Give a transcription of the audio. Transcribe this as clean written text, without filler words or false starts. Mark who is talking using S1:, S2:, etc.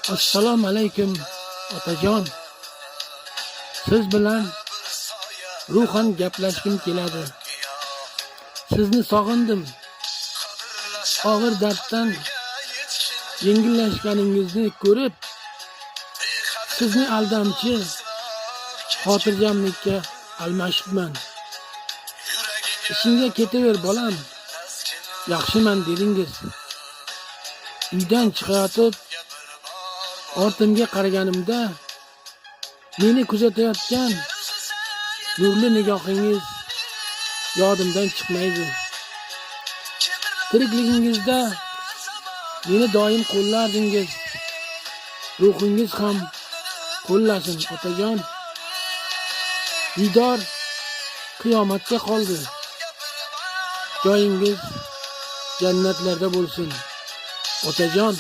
S1: Assalomu alaykum otajon. Siz bilan ruhan gaplashkim keladi. Sizni sog'indim. Og'ir darddan yengillashganingizni ko'rib, sizni aldamchi xotirjamlikka almashibman. Ishingga ketaver bolam. Yaxshiman dedingiz. Uydan chiqayotib ortimga qaraganimda meni kuzatayotgan nurli nigohingiz yodimdan chiqmaydi. Tirikligingizda meni doim qo'llardingiz. Ruhingiz ham qo'llasin otajon. Diydor qiyomatga qoldi. Joyingiz jannatlarda bo'lsin otajon.